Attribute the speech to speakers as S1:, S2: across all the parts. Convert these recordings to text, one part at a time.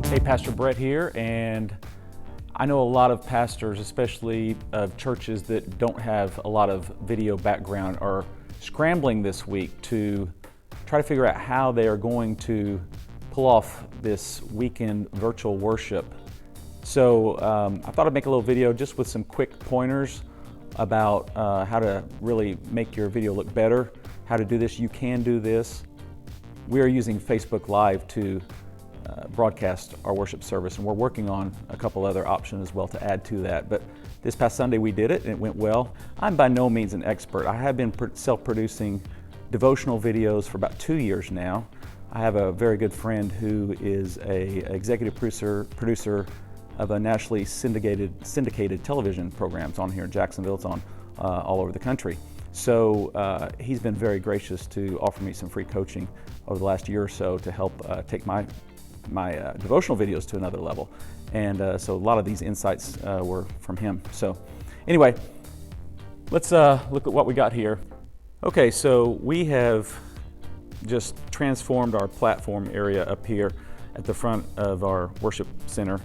S1: Hey, Pastor Brett here, and I know a lot of pastors, especially of churches that don't have a lot of video background, are scrambling this week to try to figure out how they are going to pull off this weekend virtual worship. So I thought I'd make a little video just with some quick pointers about how to really make your video look better, how to do this. You can do this. We are using Facebook Live to broadcast our worship service, and we're working on a couple other options as well to add to that. But this past Sunday we did it and it went well. I'm by no means an expert. I have been self-producing devotional videos for about 2 years now. I have a very good friend who is an executive producer of a nationally syndicated television programs on here in Jacksonville. It's on all over the country. So he's been very gracious to offer me some free coaching over the last year or so to help take my devotional videos to another level. And so a lot of these insights were from him. So anyway, let's look at what we got here. Okay, so we have just transformed our platform area up here at the front of our worship center.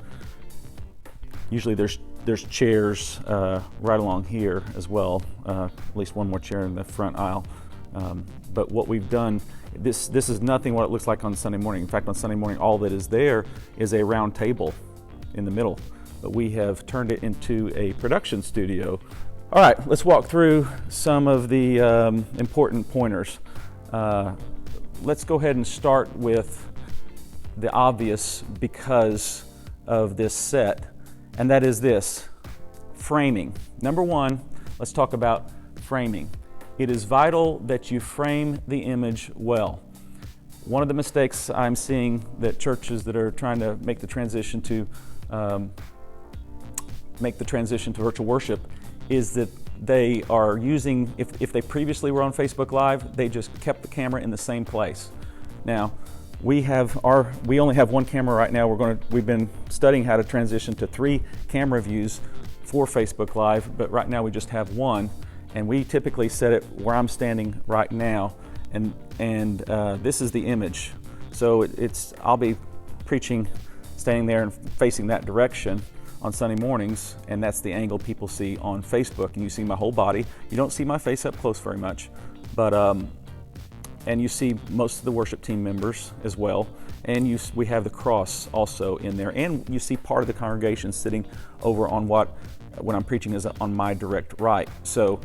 S1: Usually there's chairs right along here as well, at least one more chair in the front aisle. But what we've done, this is nothing what it looks like on Sunday morning. In fact, on Sunday morning, all that is there is a round table in the middle. But we have turned it into a production studio. All right, let's walk through some of the important pointers. Let's go ahead and start with the obvious because of this set, and that is this, framing. Number one, let's talk about framing. It is vital that you frame the image well. One of the mistakes I'm seeing that churches that are trying to make the transition to virtual worship is that they are using, if they previously were on Facebook Live, they just kept the camera in the same place. Now, we only have one camera right now. We've been studying how to transition to 3 camera views for Facebook Live, but right now we just have one. And we typically set it where I'm standing right now, and this is the image. So I'll be preaching, standing there and facing that direction on Sunday mornings, and that's the angle people see on Facebook. And you see my whole body. You don't see my face up close very much, but and you see most of the worship team members as well. And we have the cross also in there, and you see part of the congregation sitting over on when I'm preaching is on my direct right. So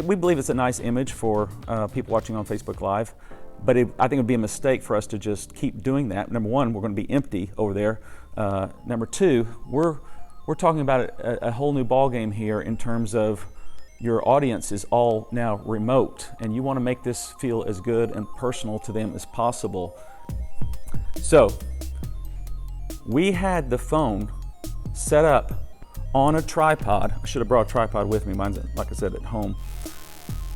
S1: we believe it's a nice image for people watching on Facebook Live, but I think it would be a mistake for us to just keep doing that. Number one, we're going to be empty over there. Number two, we're talking about a whole new ball game here in terms of your audience is all now remote, and you want to make this feel as good and personal to them as possible. So we had the phone set up on a tripod. I should have brought a tripod with me. Mine's, like I said, at home.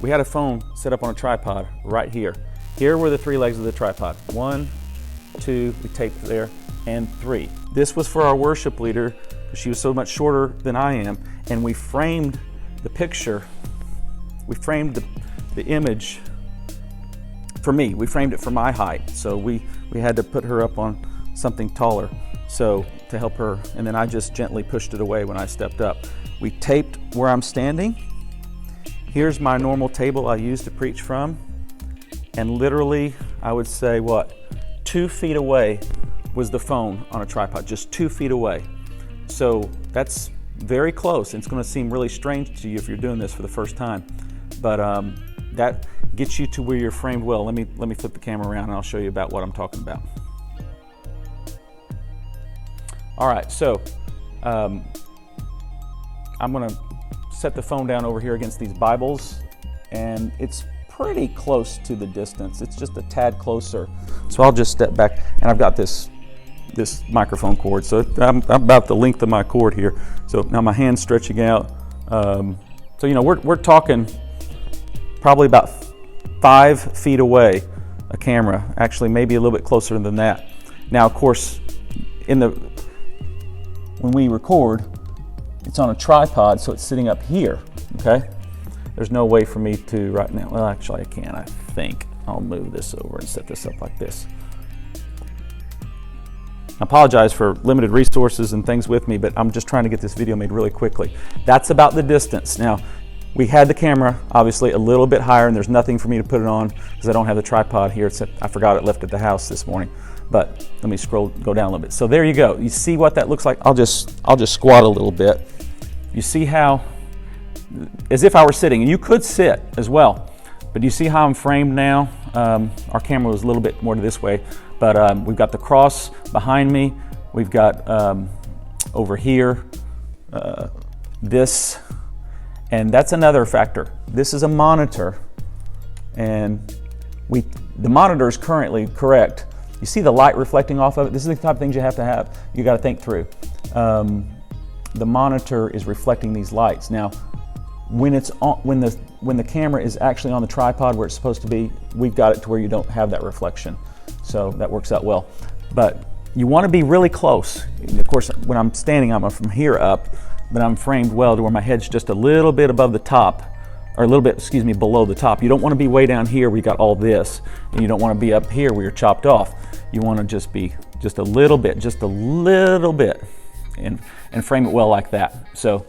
S1: We had a phone set up on a tripod right here. Here were the 3 legs of the tripod. 1, 2, we taped there, and 3. This was for our worship leader, because she was so much shorter than I am, and we framed the picture. We framed the image for me. We framed it for my height, so we had to put her up on something taller. So to help her, and then I just gently pushed it away when I stepped up. We taped where I'm standing. Here's my normal table I use to preach from, and literally, I would say 2 feet away was the phone on a tripod, just 2 feet away. So that's very close. It's going to seem really strange to you if you're doing this for the first time, but that gets you to where you're framed well. Let me flip the camera around and I'll show you about what I'm talking about. All right, so I'm going to set the phone down over here against these Bibles, and it's pretty close to the distance. It's just a tad closer. So I'll just step back, and I've got this microphone cord, so I'm about the length of my cord here. So now my hand's stretching out. So we're talking probably about 5 feet away, a camera. Actually, maybe a little bit closer than that. Now, of course, when we record, it's on a tripod, so it's sitting up here, okay? There's no way for me to right now, well, actually I can, I think. I'll move this over and set this up like this. I apologize for limited resources and things with me, but I'm just trying to get this video made really quickly. That's about the distance. Now, we had the camera obviously a little bit higher, and there's nothing for me to put it on because I don't have the tripod here. I forgot it left at the house this morning. But let me go down a little bit. So there you go. You see what that looks like? I'll just squat a little bit. You see how, as if I were sitting, and you could sit as well. But you see how I'm framed now? Our camera was a little bit more to this way, but we've got the cross behind me. We've got over here this. And that's another factor. This is a monitor, and the monitor is currently correct. You see the light reflecting off of it? This is the type of things you have to have. You got to think through. The monitor is reflecting these lights. Now, when it's on, when the camera is actually on the tripod where it's supposed to be, we've got it to where you don't have that reflection. So that works out well. But you want to be really close. And of course, when I'm standing, I'm from here up. But I'm framed well to where my head's just a little bit above the top, or a little bit, below the top. You don't want to be way down here where you got all this, and you don't want to be up here where you're chopped off. You want to just be just a little bit, and frame it well like that. So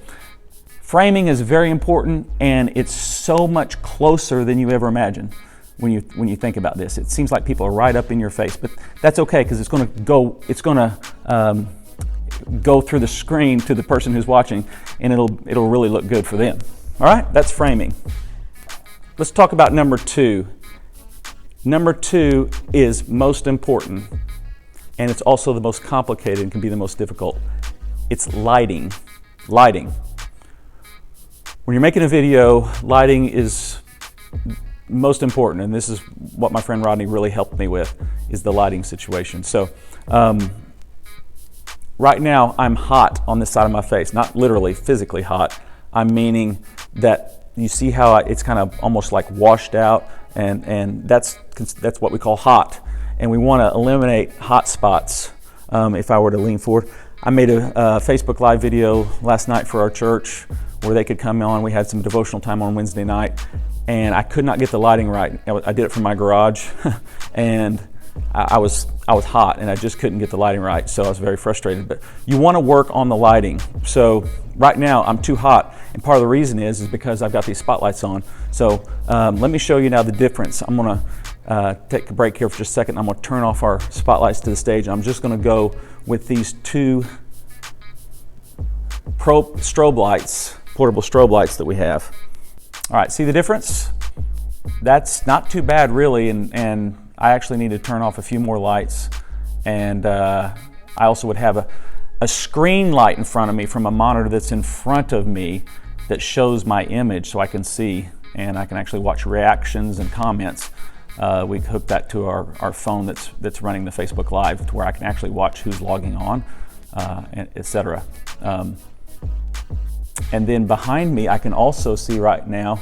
S1: framing is very important, and it's so much closer than you ever imagine when you think about this. It seems like people are right up in your face, but that's okay because it's going to go through the screen to the person who's watching, and it'll really look good for them. All right, that's framing. Let's talk about number 2. Number 2 is most important, and it's also the most complicated and can be the most difficult. It's lighting. Lighting. When you're making a video, lighting is most important, and this is what my friend Rodney really helped me with, is the lighting situation. So right now, I'm hot on this side of my face, not literally physically hot. I'm meaning that you see how it's kind of almost like washed out, and that's what we call hot. And we want to eliminate hot spots. If I were to lean forward, I made a Facebook Live video last night for our church where they could come on. We had some devotional time on Wednesday night, and I could not get the lighting right. I did it from my garage, and I was hot, and I just couldn't get the lighting right, so I was very frustrated. But you want to work on the lighting. So right now I'm too hot, and part of the reason is because I've got these spotlights on. So let me show you now the difference. I'm going to take a break here for just a second. I'm going to turn off our spotlights to the stage. I'm just going to go with these 2 strobe lights, portable strobe lights that we have. All right, see the difference? That's not too bad really, and I actually need to turn off a few more lights, and I also would have a screen light in front of me from a monitor that's in front of me that shows my image so I can see, and I can actually watch reactions and comments. We hook that to our phone that's running the Facebook Live to where I can actually watch who's logging on, etc. And then behind me, I can also see right now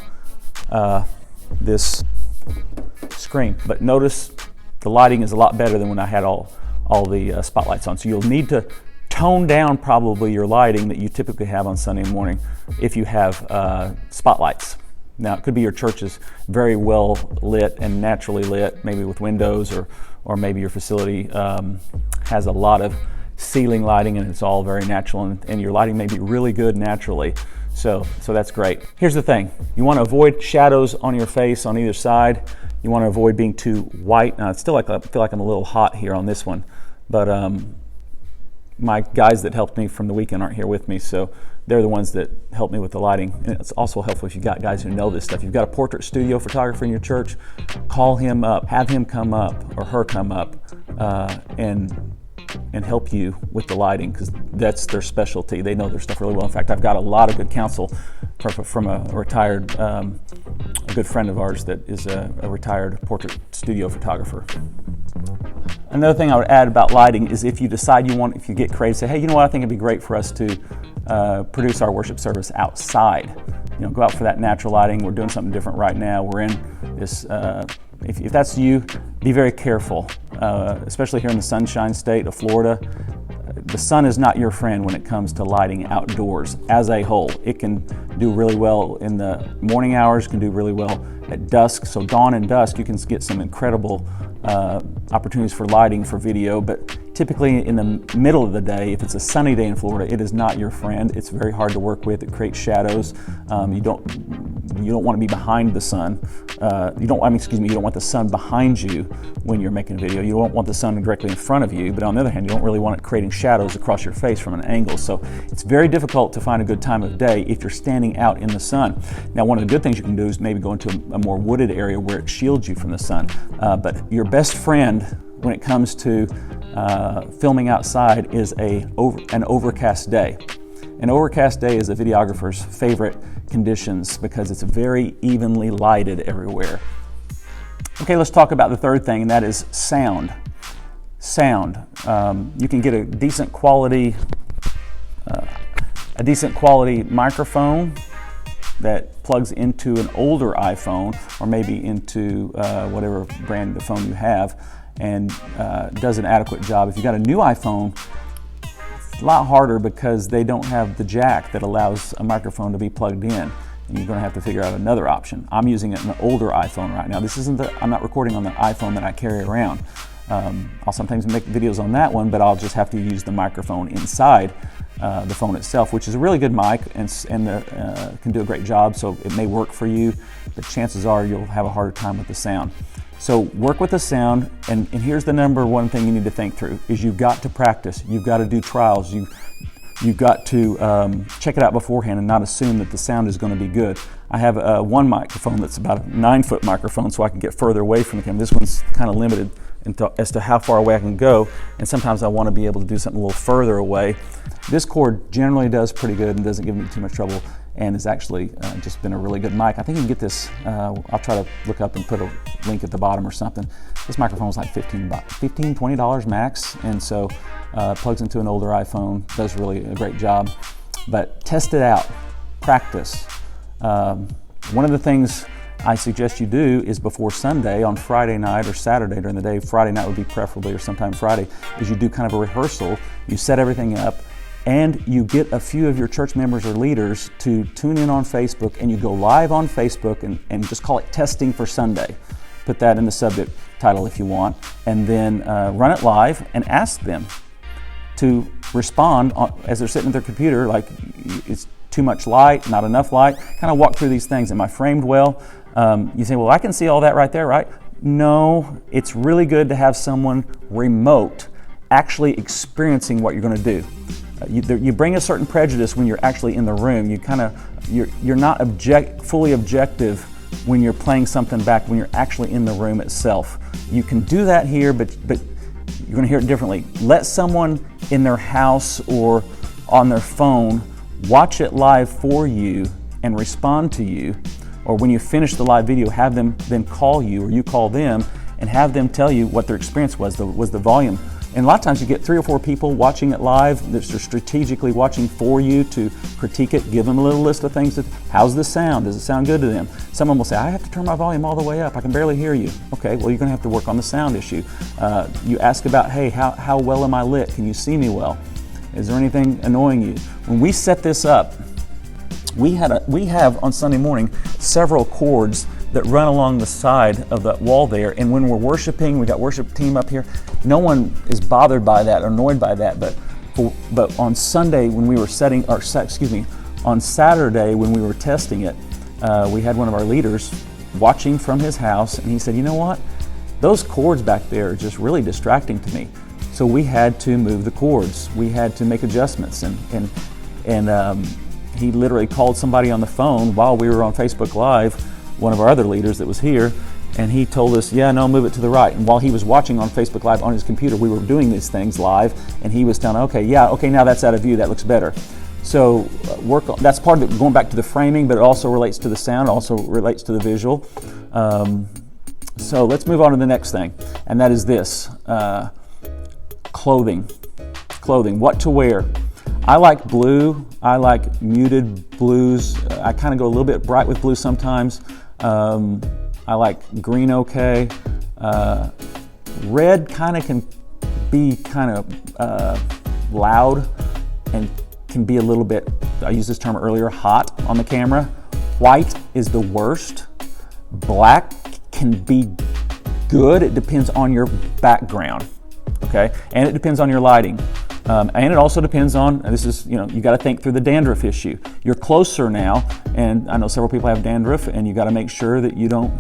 S1: this screen. But notice the lighting is a lot better than when I had all the spotlights on. So you'll need to tone down probably your lighting that you typically have on Sunday morning if you have spotlights. Now, it could be your church is very well lit and naturally lit, maybe with windows, or maybe your facility has a lot of ceiling lighting and it's all very natural, and your lighting may be really good naturally. So that's great. Here's the thing. You want to avoid shadows on your face on either side. You want to avoid being too white. Now, I feel like I'm a little hot here on this one, but my guys that helped me from the weekend aren't here with me, so they're the ones that help me with the lighting. And it's also helpful if you've got guys who know this stuff. You've got a portrait studio photographer in your church, call him up, have him come up or her come up and help you with the lighting, because that's their specialty. They know their stuff really well. In fact, I've got a lot of good counsel from a retired, a good friend of ours that is a retired portrait studio photographer. Another thing I would add about lighting is if you decide if you get creative, say, hey, you know what, I think it'd be great for us to produce our worship service outside. Go out for that natural lighting. We're doing something different right now. We're in this, if that's you, be very careful, especially here in the Sunshine State of Florida. The sun is not your friend when it comes to lighting outdoors as a whole. It can do really well in the morning hours, can do really well at dusk. So dawn and dusk, you can get some incredible opportunities for lighting for video, but typically in the middle of the day, if it's a sunny day in Florida, it is not your friend. It's very hard to work with. It creates shadows. You don't want to be behind the sun. You don't want the sun behind you when you're making a video. You don't want the sun directly in front of you, but on the other hand, you don't really want it creating shadows across your face from an angle. So it's very difficult to find a good time of day if you're standing out in the sun. Now, one of the good things you can do is maybe go into a more wooded area where it shields you from the sun. But your best friend when it comes to filming outside is an overcast day. An overcast day is a videographer's favorite conditions because it's very evenly lighted everywhere. Okay, let's talk about the third thing, and that is sound. Sound. You can get a decent quality microphone that plugs into an older iPhone or maybe into whatever brand of phone you have, and does an adequate job. If you've got a new iPhone, it's a lot harder because they don't have the jack that allows a microphone to be plugged in, and you're going to have to figure out another option. I'm using an older iPhone right now. I'm not recording on the iPhone that I carry around. I'll sometimes make videos on that one, but I'll just have to use the microphone inside the phone itself, which is a really good mic and can do a great job, so it may work for you, but chances are you'll have a harder time with the sound. So work with the sound, and here's the number one thing you need to think through, is you've got to practice, you've got to do trials, you've got to check it out beforehand and not assume that the sound is going to be good. I have one microphone that's about a 9-foot microphone, so I can get further away from the camera. This one's kind of limited as to how far away I can go, and sometimes I want to be able to do something a little further away. This cord generally does pretty good and doesn't give me too much trouble, and has actually just been a really good mic. I think you can get this, I'll try to look up and put a link at the bottom or something. This microphone is like $20 max, and so plugs into an older iPhone, does really a great job. But test it out, practice. One of the things I suggest you do is before Sunday, on Friday night or Saturday during the day, Friday night would be preferably, or sometime Friday, is you do kind of a rehearsal, you set everything up, and you get a few of your church members or leaders to tune in on Facebook, and you go live on Facebook and just call it Testing for Sunday. Put that in the subject title if you want, and then run it live and ask them to respond as they're sitting at their computer, like, it's too much light, not enough light. Kind of walk through these things. Am I framed well? You say, well, I can see all that right there, right? No, it's really good to have someone remote actually experiencing what you're going to do. You bring a certain prejudice when you're actually in the room. You're not fully objective when you're playing something back when you're actually in the room itself. You can do that here, but you're going to hear it differently. Let someone in their house or on their phone watch it live for you and respond to you. Or when you finish the live video, have them then call you, or you call them and have them tell you what their experience was the volume. And a lot of times you get 3 or 4 people watching it live that are strategically watching for you to critique it. Give them a little list of things. How's the sound? Does it sound good to them? Someone will say, I have to turn my volume all the way up. I can barely hear you. Okay, well, you're going to have to work on the sound issue. You ask about, hey, how well am I lit? Can you see me well? Is there anything annoying you? When we set this up, we have on Sunday morning several cords that run along the side of that wall there, and when we're worshiping, we got worship team up here, no one is bothered by that or annoyed by that, but on Sunday when we were on Saturday when we were testing it, we had one of our leaders watching from his house, and he said, you know what, those cords back there are just really distracting to me. So we had to move the cords, we had to make adjustments, and he literally called somebody on the phone while we were on Facebook Live, one of our other leaders that was here, and he told us, yeah, no, move it to the right. And while he was watching on Facebook Live on his computer, we were doing these things live, and he was telling, okay, now that's out of view, that looks better. So that's part of it, going back to the framing, but it also relates to the sound, also relates to the visual. So let's move on to the next thing, and that is this, clothing, what to wear. I like blue, I like muted blues. I kind of go a little bit bright with blue sometimes. I like green okay. Red kind of can be kind of loud and can be a little bit, I used this term earlier, hot on the camera. White is the worst. Black can be good, it depends on your background. okay? And it depends on your lighting. And it also depends on, this is, you got to think through the dandruff issue. You're closer now, and I know several people have dandruff, and you got to make sure that you don't,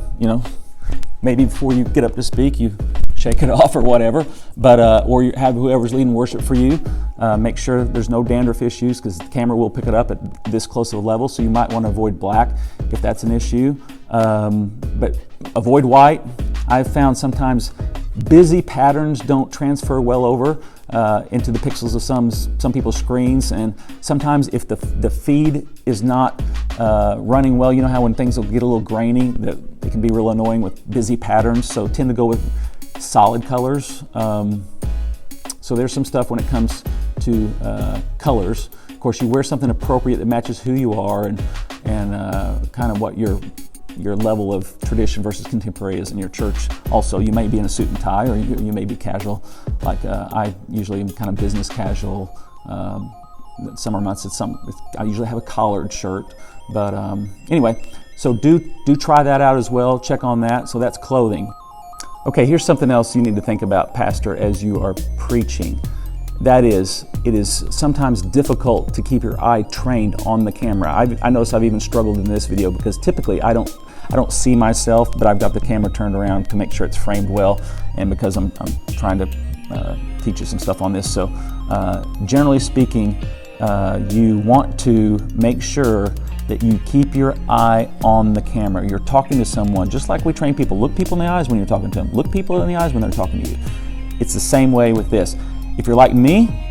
S1: maybe before you get up to speak, you shake it off or whatever, but or you have whoever's leading worship for you, make sure there's no dandruff issues, because the camera will pick it up at this close of a level, so you might want to avoid black if that's an issue. But avoid white. I've found sometimes busy patterns don't transfer well over into the pixels of some people's screens, and sometimes if the feed is not running well, you know how when things will get a little grainy, that it can be real annoying with busy patterns, so tend to go with solid colors. So there's some stuff when it comes to colors. Of course, you wear something appropriate that matches who you are and kind of what your level of tradition versus contemporary is in your church. Also, you may be in a suit and tie, or you may be casual. Like I usually am kind of business casual. Summer months, I usually have a collared shirt. But anyway, so do try that out as well. Check on that. So that's clothing. Okay, here's something else you need to think about, Pastor, as you are preaching. That is, it is sometimes difficult to keep your eye trained on the camera. I notice I've even struggled in this video because typically I don't see myself, but I've got the camera turned around to make sure it's framed well, and because I'm trying to teach you some stuff on this. So generally speaking, you want to make sure that you keep your eye on the camera. You're talking to someone, just like we train people. Look people in the eyes when you're talking to them. Look people in the eyes when they're talking to you. It's the same way with this. If you're like me,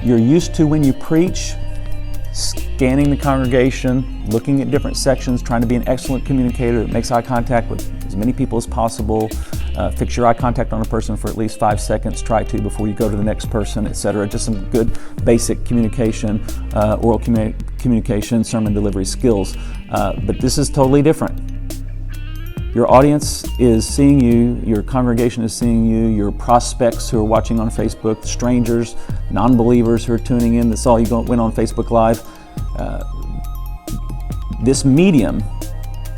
S1: you're used to, when you preach, scanning the congregation, looking at different sections, trying to be an excellent communicator that makes eye contact with as many people as possible. Fix your eye contact on a person for at least 5 seconds. Try to before you go to the next person, etc. Just some good basic communication, oral communication, sermon delivery skills. But this is totally different. Your audience is seeing you, your congregation is seeing you, your prospects who are watching on Facebook, strangers, non-believers who are tuning in that saw you went on Facebook Live. This medium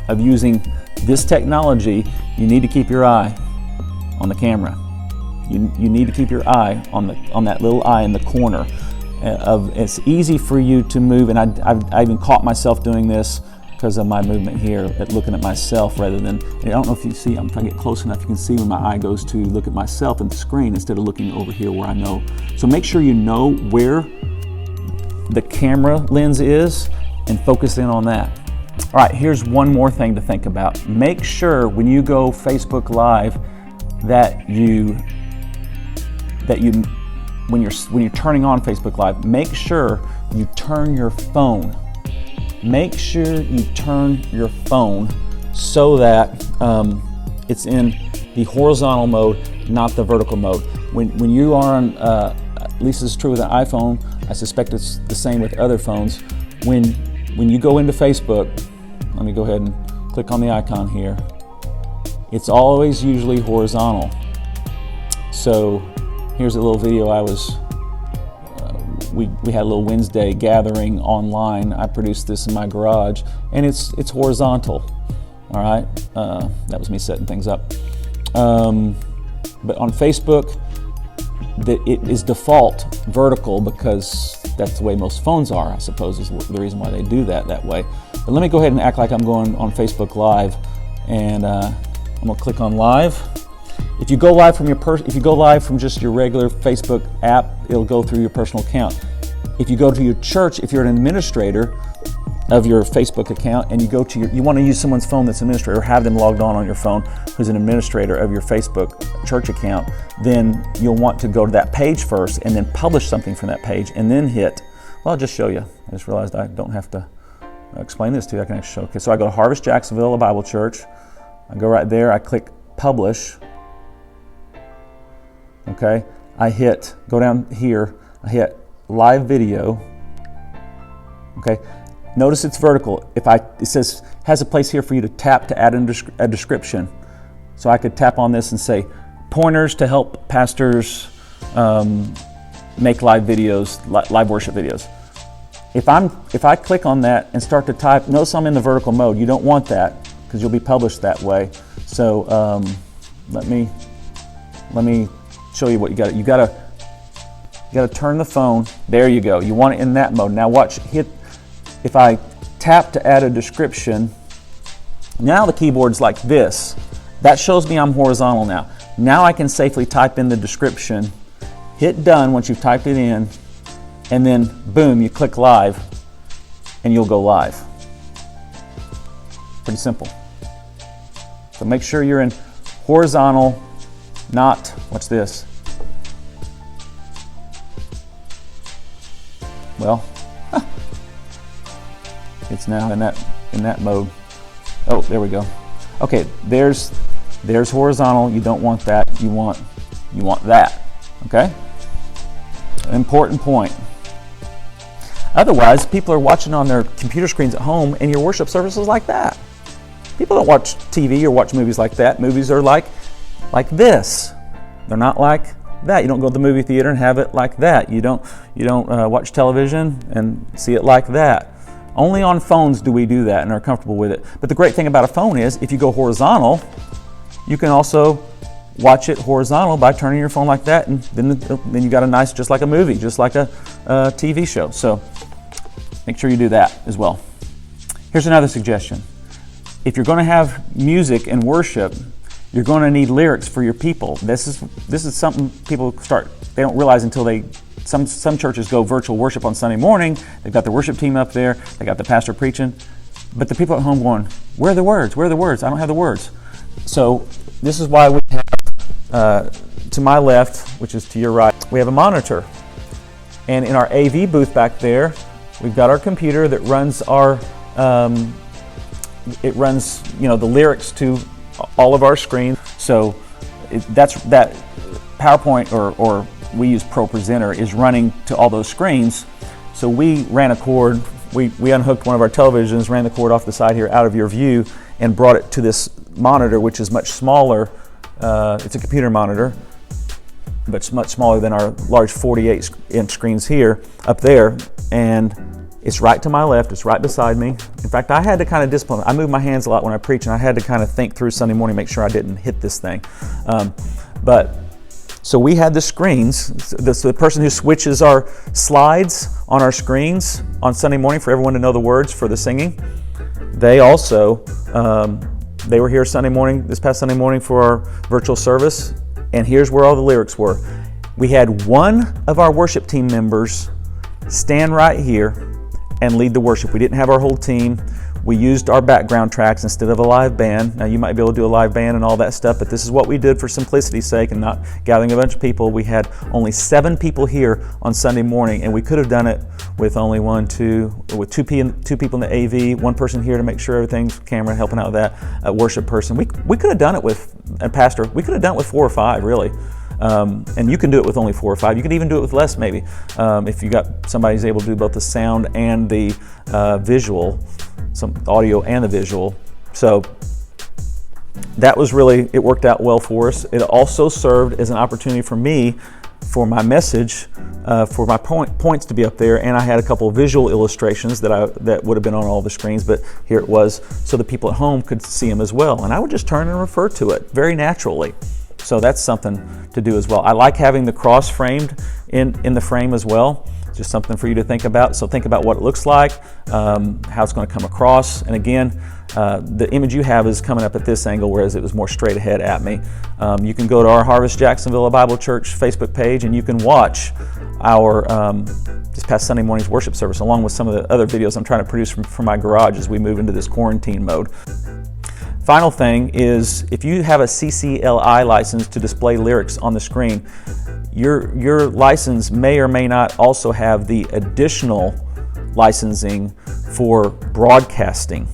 S1: of using this technology, you need to keep your eye on the camera. You need to keep your eye on that little eye in the corner. It's easy for you to move, and I even caught myself doing this because of my movement here, at looking at myself rather than, I don't know if you see, if I get close enough, you can see when my eye goes to look at myself in the screen instead of looking over here where I know. So make sure you know where the camera lens is and focus in on that. All right, here's one more thing to think about. Make sure when you go Facebook Live that when you're turning on Facebook Live, make sure you turn your phone. Make sure you turn your phone so that it's in the horizontal mode, not the vertical mode. When you are on, at least this is true with an iPhone, I suspect it's the same with other phones. When you go into Facebook, let me go ahead and click on the icon here. It's always usually horizontal. So here's a little video we had a little Wednesday gathering online. I produced this in my garage, and it's horizontal. All right, that was me setting things up. But on Facebook, it is default vertical because that's the way most phones are, I suppose, is the reason why they do that way. But let me go ahead and act like I'm going on Facebook Live, and I'm gonna click on Live. If you go live from just your regular Facebook app, it'll go through your personal account. If you go to your church, if you're an administrator of your Facebook account and you go to you want to use someone's phone that's an administrator, or have them logged on your phone who's an administrator of your Facebook church account, then you'll want to go to that page first and then publish something from that page and then hit, well, I'll just show you. I just realized I don't have to explain this to you. I can actually show. Okay, so I go to Harvest Jacksonville, a Bible church. I go right there, I click publish. Okay, go down here, I hit live video. Okay, notice it's vertical. It says, has a place here for you to tap to add a description. So I could tap on this and say, pointers to help pastors make live videos, live worship videos. If I click on that and start to type, notice I'm in the vertical mode. You don't want that because you'll be published that way. So let me show you what you got. You got to turn the phone. There you go. You want it in that mode. Now watch. If I tap to add a description, now the keyboard's like this. That shows me I'm horizontal now. Now I can safely type in the description, hit done once you've typed it in, and then boom, you click live, and you'll go live. Pretty simple. So make sure you're in horizontal, not, watch this. Well, it's now in that mode. Oh, there we go. Okay, there's horizontal. You don't want that. You want that. Okay? An important point. Otherwise, people are watching on their computer screens at home, and your worship service is like that. People don't watch TV or watch movies like that. Movies are like this. They're not like that. You don't go to the movie theater and have it like that. You don't watch television and see it like that. Only on phones do we do that and are comfortable with it. But the great thing about a phone is if you go horizontal, you can also watch it horizontal by turning your phone like that, and then you got a nice, just like a movie, just like a TV show. So make sure you do that as well. Here's another suggestion. If you're going to have music and worship, you're going to need lyrics for your people. This is something people they don't realize until some churches go virtual worship on Sunday morning. They've got the worship team up there. They got the pastor preaching. But the people at home going, where are the words? Where are the words? I don't have the words. So this is why we have, to my left, which is to your right, we have a monitor. And in our AV booth back there, we've got our computer that runs the lyrics to all of our screens. So that PowerPoint or we use ProPresenter is running to all those screens. So we ran a cord, we unhooked one of our televisions, ran the cord off the side here out of your view, and brought it to this monitor, which is much smaller. It's a computer monitor, but it's much smaller than our large 48-inch screens here, up there. And it's right to my left, it's right beside me. In fact, I had to kind of discipline. I move my hands a lot when I preach, and I had to kind of think through Sunday morning, make sure I didn't hit this thing. So we had the screens. The person who switches our slides on our screens on Sunday morning for everyone to know the words for the singing, they also, they were here this past Sunday morning for our virtual service, and here's where all the lyrics were. We had one of our worship team members stand right here and lead the worship. We didn't have our whole team. We used our background tracks instead of a live band. Now you might be able to do a live band and all that stuff, but this is what we did for simplicity's sake and not gathering a bunch of people. We had only 7 people here on Sunday morning, and we could have done it with only with two people in the AV, one person here to make sure everything's camera, helping out with that, a worship person. We could have done it with a pastor. We could have done it with 4 or 5, really. And you can do it with only 4 or 5. You can even do it with less, maybe, if you got somebody who's able to do both the sound and the visual, some audio and the visual. So that was it worked out well for us. It also served as an opportunity for me, for my message, for my points to be up there, and I had a couple of visual illustrations that would have been on all the screens, but here it was, so the people at home could see them as well. And I would just turn and refer to it very naturally. So that's something to do as well. I like having the cross framed in the frame as well. Just something for you to think about. So think about what it looks like, how it's going to come across. And again, the image you have is coming up at this angle, whereas it was more straight ahead at me. You can go to our Harvest Jacksonville Bible Church Facebook page, and you can watch our this past Sunday morning's worship service, along with some of the other videos I'm trying to produce from my garage as we move into this quarantine mode. Final thing is, if you have a CCLI license to display lyrics on the screen, your license may or may not also have the additional licensing for broadcasting.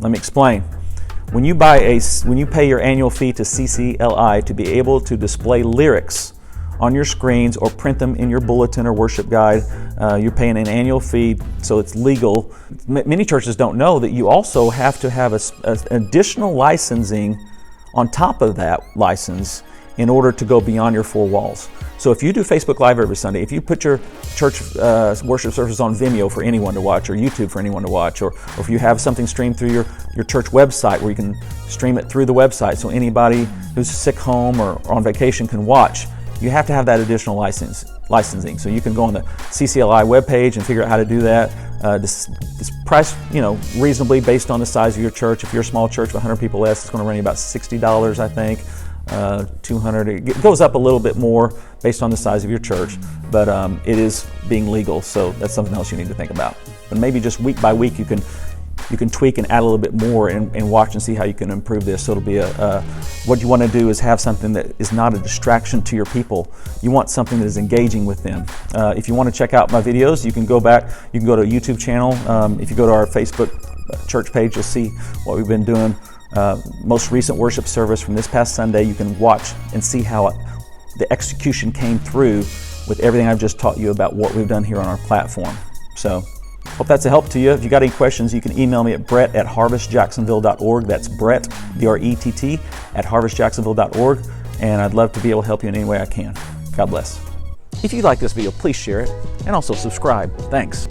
S1: Let me explain. When you pay your annual fee to CCLI to be able to display lyrics on your screens or print them in your bulletin or worship guide, you're paying an annual fee, so it's legal. Many churches don't know that you also have to have an additional licensing on top of that license in order to go beyond your 4 walls. So if you do Facebook Live every Sunday, if you put your church worship service on Vimeo for anyone to watch, or YouTube for anyone to watch, or if you have something streamed through your church website where you can stream it through the website so anybody who's sick home or on vacation can watch, you have to have that additional licensing. So you can go on the CCLI webpage and figure out how to do that. This price, reasonably based on the size of your church. If you're a small church with 100 people less, it's going to run you about $60, I think. 200. It goes up a little bit more based on the size of your church, but it is being legal, so that's something else you need to think about. But maybe just week by week you can tweak and add a little bit more and watch and see how you can improve this. So it'll be what you want to do is have something that is not a distraction to your people. You want something that is engaging with them. If you want to check out my videos, you can go back. You can go to a YouTube channel. If you go to our Facebook church page, you'll see what we've been doing. Most recent worship service from this past Sunday, you can watch and see how the execution came through with everything I've just taught you about what we've done here on our platform. So hope that's a help to you. If you got any questions, you can email me at brett@harvestjacksonville.org. That's Brett, BRETT, @harvestjacksonville.org. And I'd love to be able to help you in any way I can. God bless. If you like this video, please share it and also subscribe. Thanks.